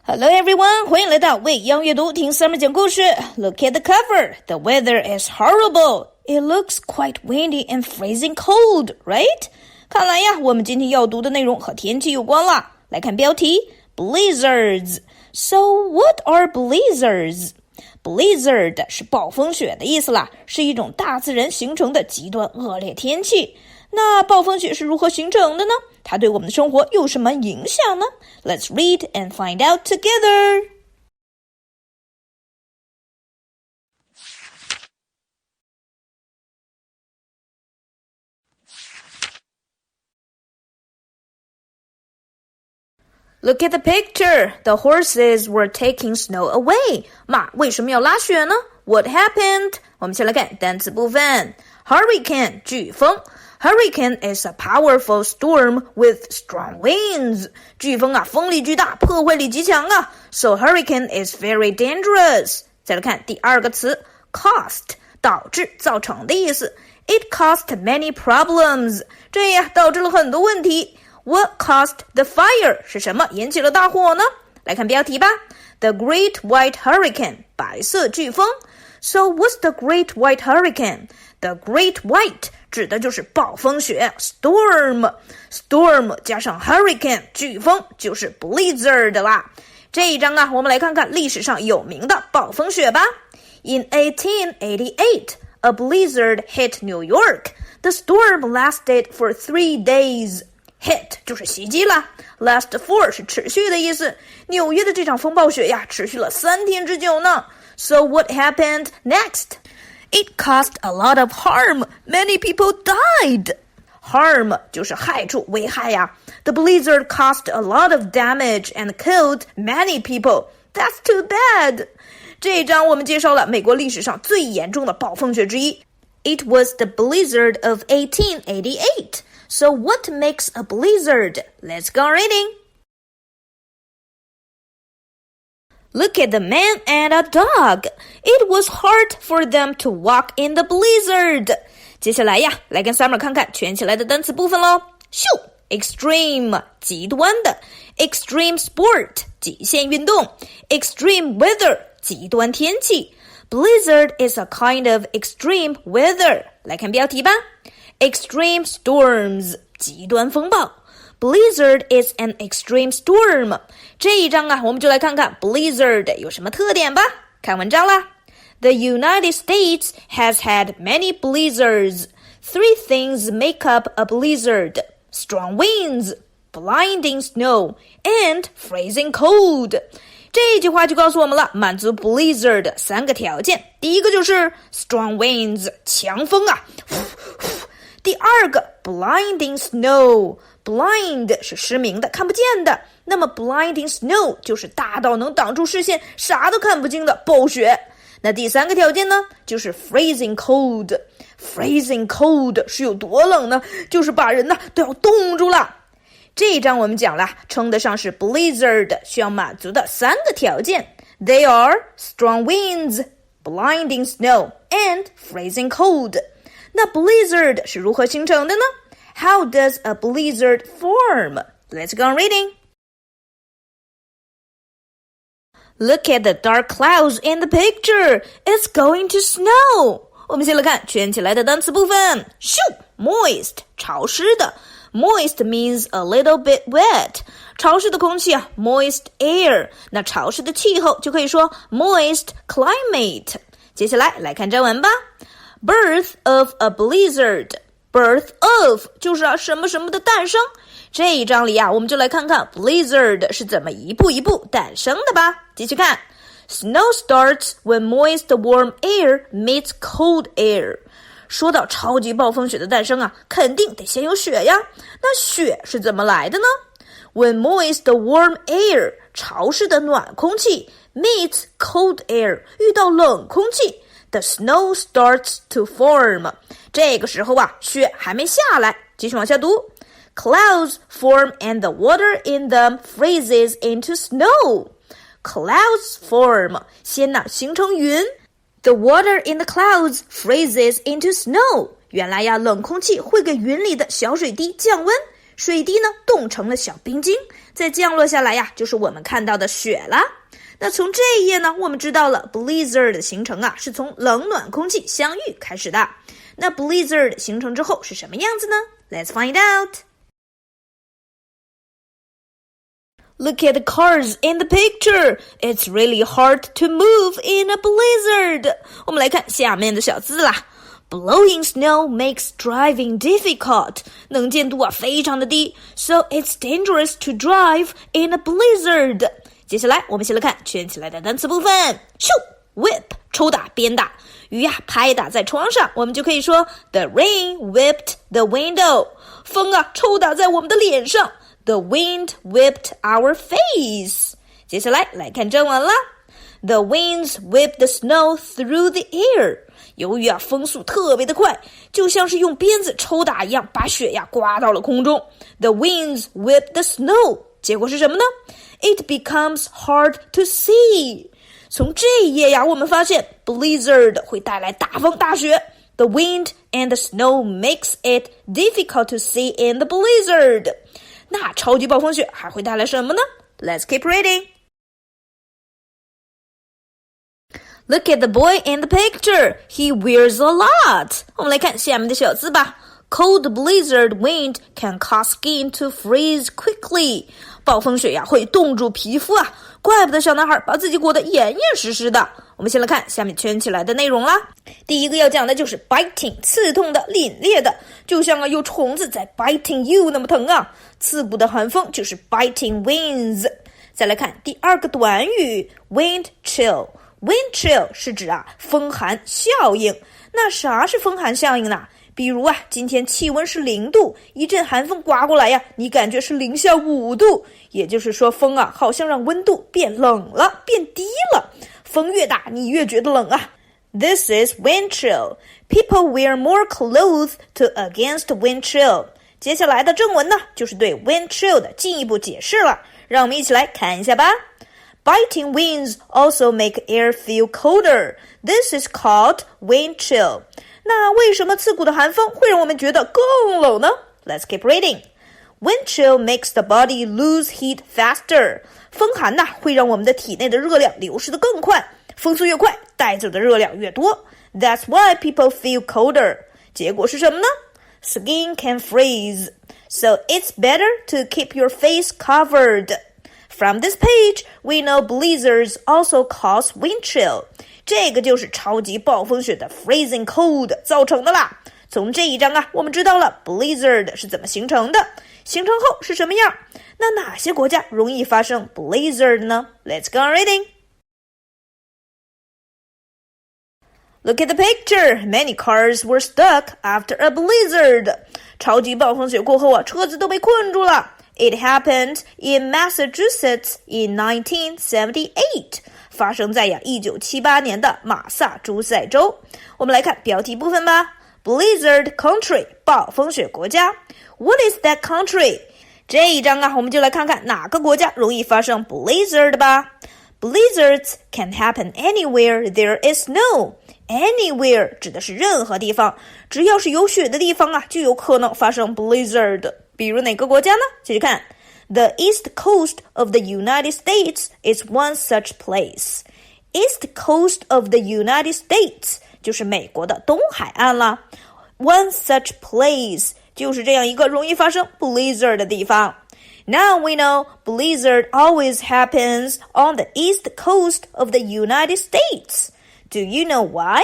Hello everyone, 欢迎来到未央阅读听 Summer 讲故事。Look at the cover. The weather is horrible. It looks quite windy and freezing cold, right? 看来呀，我们今天要读的内容和天气有关了。来看标题 Blizzards. So what are blizzards? Blizzard 是暴风雪的意思啦，是一种大自然形成的极端恶劣天气。那暴风雪是如何形成的呢？它对我们的生活有什么影响呢？ Let's read and find out together. Look at the picture. The horses were taking snow away. 马为什么要拉雪呢？ What happened? 我们先来看单词部分。Hurricane 飓风。Hurricane is a powerful storm with strong winds. 飓风啊，风力巨大，破坏力极强啊。So hurricane is very dangerous. 再来看第二个词 cost 导致造成的意思。It caused many problems. 这呀导致了很多问题。What caused the fire? 是什么引起了大火呢？来看标题吧。The Great White Hurricane 白色飓风。So what's the Great White Hurricane? The Great White 指的就是暴风雪 storm 加上 hurricane 飓风就是 blizzard 啦。这一章啊，我们来看看历史上有名的暴风雪吧。In 1888, a blizzard hit New York. The storm lasted for 3 days.Hit 就是袭击啦 Last for 是持续的意思。纽约的这场风暴雪呀，持续了3天之久呢。So what happened next? It caused a lot of harm. Many people died. Harm 就是害处、危害呀。The blizzard caused a lot of damage and killed many people. That's too bad. 这一章我们介绍了美国历史上最严重的暴风雪之一。It was the blizzard of 1888.So what makes a blizzard? Let's go reading. Look at the man and a dog. It was hard for them to walk in the blizzard. 接下来呀，来跟 Summer 看看圈起来的单词部分咯。咻 Extreme 极端的 Extreme sport 极限运动 Extreme weather 极端天气 Blizzard is a kind of extreme weather. 来看标题吧。Extreme storms 极端风暴 Blizzard is an extreme storm 这一章啊，我们就来看看 Blizzard 有什么特点吧。看文章啦。The United States has had many blizzards. 3 things make up a blizzard. Strong winds, blinding snow, and freezing cold. 这句话就告诉我们了，满足 blizzard 3个条件。第一个就是 strong winds 强风啊第二个 blinding snow blind 是失明的看不见的，那么 blinding snow 就是大到能挡住视线啥都看不清的暴雪。那第三个条件呢，就是 freezing cold freezing cold 是有多冷呢，就是把人呢都要冻住了。这一章我们讲了称得上是 blizzard 需要满足的3个条件。 They are strong winds, blinding snow, and freezing cold。那 blizzard 是如何形成的呢？ How does a blizzard form? Let's go on reading. Look at the dark clouds in the picture. It's going to snow. 我们先来看圈起来的单词部分。咻 Moist 潮湿的 Moist means a little bit wet. 潮湿的空气啊 Moist air. 那潮湿的气候就可以说 moist climate. 接下来来看正文吧。Birth of a blizzard. Birth of 就是什么什么的诞生。这一章里我们就来看看 blizzard 是怎么一步一步诞生的吧。继续看 Snow starts when moist warm air meets cold air. 说到超级暴风雪的诞生肯定得先有雪呀。那雪是怎么来的呢？ When moist warm air 潮湿的暖空气 meets cold air 遇到冷空气The snow starts to form. 这个时候雪还没下来。继续往下读。Clouds form and the water in them freezes into snow. Clouds form. 先形成云。The water in the clouds freezes into snow. 原来冷空气会给云里的小水滴降温。水滴呢冻成了小冰晶，再降落下来呀，就是我们看到的雪啦。那从这一页呢，我们知道了 blizzard 的形成啊，是从冷暖空气相遇开始的。那 blizzard 形成之后是什么样子呢？ Let's find out.Look at the cars in the picture. It's really hard to move in a blizzard. 我们来看下面的小字啦。Blowing snow makes driving difficult. 能见度啊非常的低 ，so it's dangerous to drive in a blizzard. 接下来我们先来看圈起来的单词部分。咻 ，whip 抽打鞭打，雨呀拍打在窗上，我们就可以说 The rain whipped the window. 风啊抽打在我们的脸上。The wind whipped our face. 接下来看正文啦。The winds whipped the snow through the air. 由于风速特别的快，就像是用鞭子抽打一样，把雪呀刮到了空中。The winds whipped the snow. 结果是什么呢？ It becomes hard to see. 从这一页呀，我们发现 blizzard 会带来大风大雪。The wind and the snow makes it difficult to see in the blizzard.那超级暴风雪还会带来什么呢？ Let's keep reading. Look at the boy in the picture. He wears a lot. 我们来看下面的小字吧。Cold blizzard wind can cause skin to freeze quickly. 暴风雪呀会冻住皮肤啊，怪不得小男孩把自己裹得严严实实的。我们先来看下面圈起来的内容啦。第一个要讲的就是 biting 刺痛的凛冽的，就像有虫子在 biting you 那么疼啊。刺骨的寒风就是 biting winds。再来看第二个短语 wind chill。 wind chill 是指风寒效应。那啥是风寒效应呢？比如今天气温是0度，一阵寒风刮过来呀，你感觉是零下5度，也就是说风好像让温度变冷了，变低了。风越大，你越觉得冷啊。This is wind chill. People wear more clothes to against wind chill. 接下来的正文呢，就是对 wind chill 的进一步解释了，让我们一起来看一下吧。Biting winds also make air feel colder. This is called wind chill. 那为什么刺骨的寒风会让我们觉得更冷呢？ Let's keep reading. Wind chill makes the body lose heat faster. 风寒会让我们的体内的热量流失得更快，风速越快，带走的热量越多。That's why people feel colder. 结果是什么呢？ Skin can freeze. So it's better to keep your face covered. From this page, we know blizzards also cause wind chill. 这个就是超级暴风雪的 freezing cold 造成的啦。从这一章我们知道了 blizzard 是怎么形成的，形成后是什么样。那哪些国家容易发生 blizzard 呢？ Let's go on reading. Look at the picture. Many cars were stuck after a blizzard. 超级暴风雪过后车子都被困住了。It happened in Massachusetts in 1978. 发生在1978年的马萨诸塞州。我们来看标题部分吧。Blizzard country 暴风雪国家。What is that country? 这一章我们就来看看哪个国家容易发生 blizzard 吧。Blizzards can happen anywhere there is snow. Anywhere 指的是任何地方，只要是有雪的地方就有可能发生 blizzard。比如哪个国家呢？继续看 The East Coast of the United States is one such place. East Coast of the United States 就是美国的东海岸啦。One such place 就是这样一个容易发生 blizzard 的地方。Now we know blizzard always happens on the East Coast of the United States. Do you know why?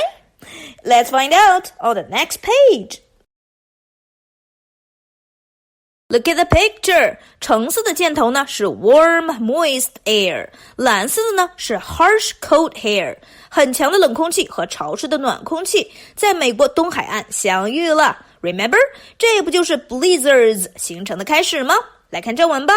Let's find out on the next page.Look at the picture. 橙色的箭头呢是 warm, moist air. 蓝色的呢是 harsh, cold air. 很强的冷空气和潮湿的暖空气在美国东海岸相遇了。Remember? 这不就是 blizzards 形成的开始吗？来看正文吧。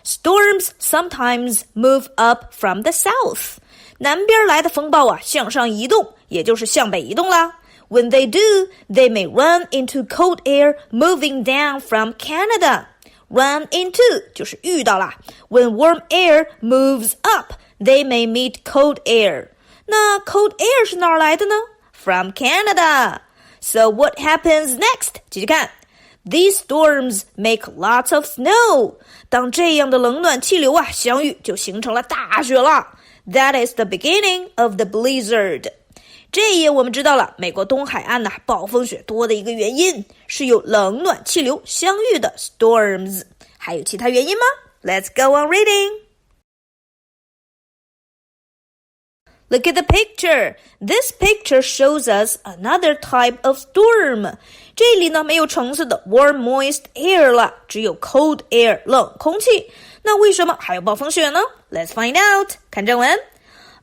Storms sometimes move up from the south. 南边来的风暴向上移动，也就是向北移动啦。When they do, they may run into cold air moving down from Canada. Run into 就是遇到啦。When warm air moves up, they may meet cold air. 那 cold air 是哪儿来的呢？ From Canada. So what happens next? 继续看。These storms make lots of snow. 当这样的冷暖气流啊相遇，就形成了大雪了。That is the beginning of the blizzard. 这一页我们知道了，美国东海岸暴风雪多的一个原因是有冷暖气流相遇的 storms。还有其他原因吗？ Let's go on reading.Look at the picture. This picture shows us another type of storm. 这里呢没有橙色的 warm moist air 了，只有 cold air 冷空气。那为什么还有暴风雪呢？ Let's find out. 看正文。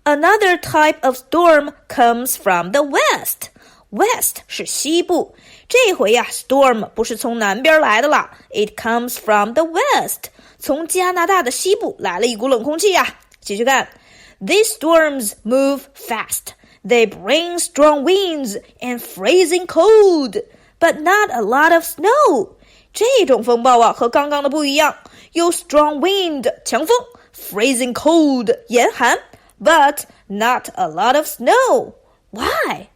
Another type of storm comes from the west. West 是西部。这回呀 storm 不是从南边来的啦 It comes from the west. 从加拿大的西部来了一股冷空气呀。继续看。These storms move fast. They bring strong winds and freezing cold, but not a lot of snow. 这种风暴和刚刚的不一样，有 strong wind 强风 freezing cold 严寒 but not a lot of snow. Why?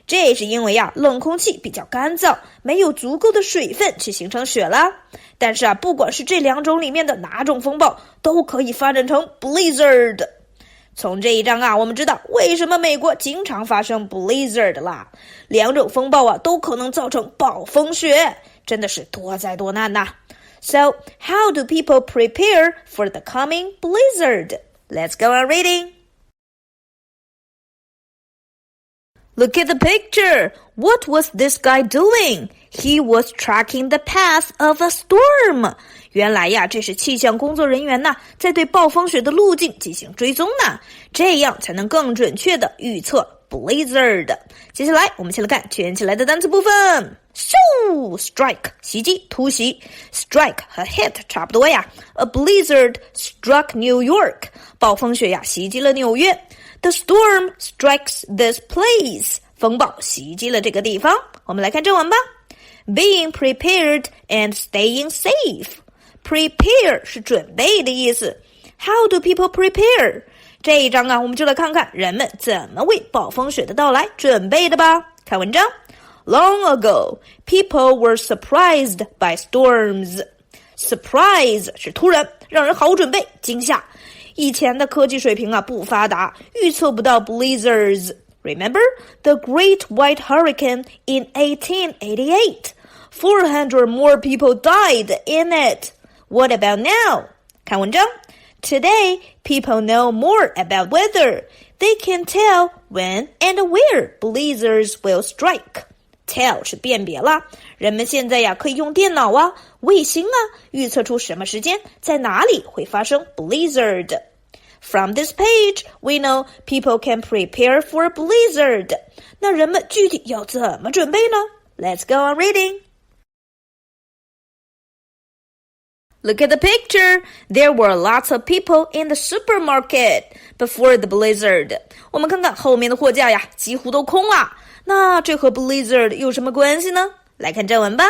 这是因为冷空气比较干燥，没有足够的水分去形成雪啦。但是不管是这两种里面的哪种风暴，都可以发展成 blizzard。从这一章我们知道为什么美国经常发生 blizzard 啦。两种风暴都可能造成暴风雪，真的是多灾多难呐。So, how do people prepare for the coming blizzard? Let's go on reading. Look at the picture. What was this guy doing? He was tracking the path of a storm. 原来这是气象工作人员在对暴风雪的路径进行追踪呢，这样才能更准确的预测 blizzard。接下来我们先来看圈起来的单词部分。strike 袭击突袭 strike 和 hit 差不多呀。A blizzard struck New York. 暴风雪袭击了纽约。The storm strikes this place. 风暴袭击了这个地方。我们来看正文吧。Being prepared and staying safe.Prepare 是准备的意思。How do people prepare? 这一章我们就来看看人们怎么为暴风雪的到来准备的吧。看文章。Long ago, people were surprised by storms. Surprise 是突然，让人毫无准备，惊吓。以前的科技水平不发达，预测不到 blizzards. Remember the Great White Hurricane in 1888?400 more people died in it.What about now? 看文章。Today, people know more about weather. They can tell when and where blizzards will strike. Tell 是辨别啦，人们现在可以用电脑卫星预测出什么时间在哪里会发生 blizzard. From this page, we know people can prepare for a blizzard. 那人们具体要怎么准备呢？ Let's go on reading.Look at the picture. There were lots of people in the supermarket before the blizzard. 我们看看后面的货架几乎都空了。那这和 blizzard 有什么关系呢？来看正文吧。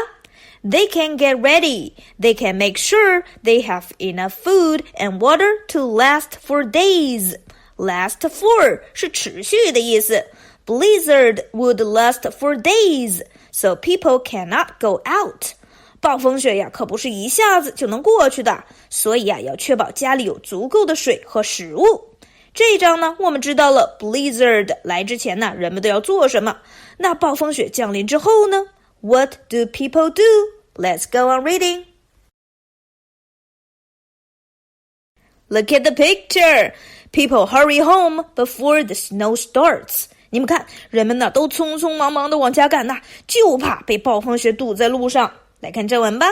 They can get ready. They can make sure they have enough food and water to last for days. Last for 是持续的意思。Blizzard would last for days, so people cannot go out.暴风雪可不是一下子就能过去的，所以要确保家里有足够的水和食物。这一章呢，我们知道了 blizzard 来之前人们都要做什么。那暴风雪降临之后呢？ What do people do? Let's go on reading. Look at the picture. People hurry home before the snow starts.你们看，人们都匆匆忙忙的往家赶就怕被暴风雪堵在路上。来看正文吧。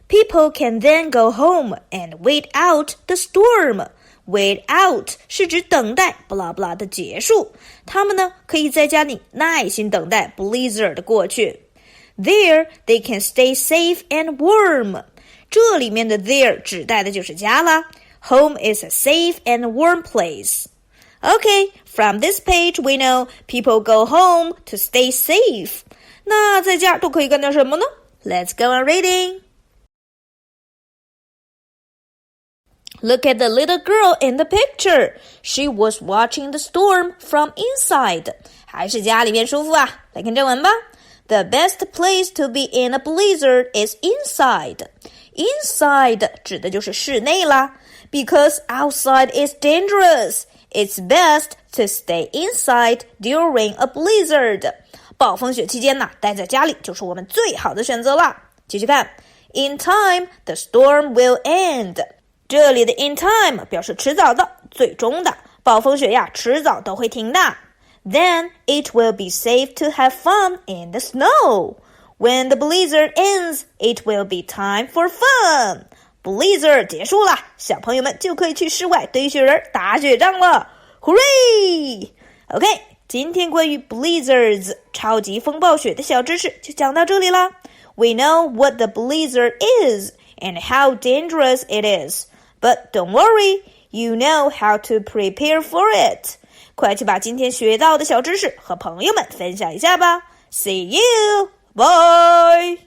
People can then go home and wait out the storm. Wait out 是指等待 blah blah 的结束。他们可以在家里耐心等待 blizzard 的过去。There they can stay safe and warm. 这里面的 there 指代的就是家啦。Home is a safe and warm place.Okay, from this page we know people go home to stay safe. 那在家都可以干点什么呢？ Let's go on reading. Look at the little girl in the picture. She was watching the storm from inside. 还是家里面舒服来看正文吧。The best place to be in a blizzard is inside. Inside 指的就是室内啦。Because outside is dangerous, it's best to stay inside during a blizzard. 暴风雪期间呢，待在家里就是我们最好的选择啦。继续看 In time, the storm will end. 这里的 in time 表示迟早的、最终的，暴风雪呀，迟早都会停的。Then it will be safe to have fun in the snow. When the blizzard ends, it will be time for fun. Blizzard 结束了，小朋友们就可以去室外堆雪人、打雪仗了。Hooray! OK, 今天关于 blizzards 超级风暴雪的小知识就讲到这里啦。We know what the blizzard is and how dangerous it is. But don't worry, you know how to prepare for it. 快去把今天学到的小知识和朋友们分享一下吧。See you! Bye!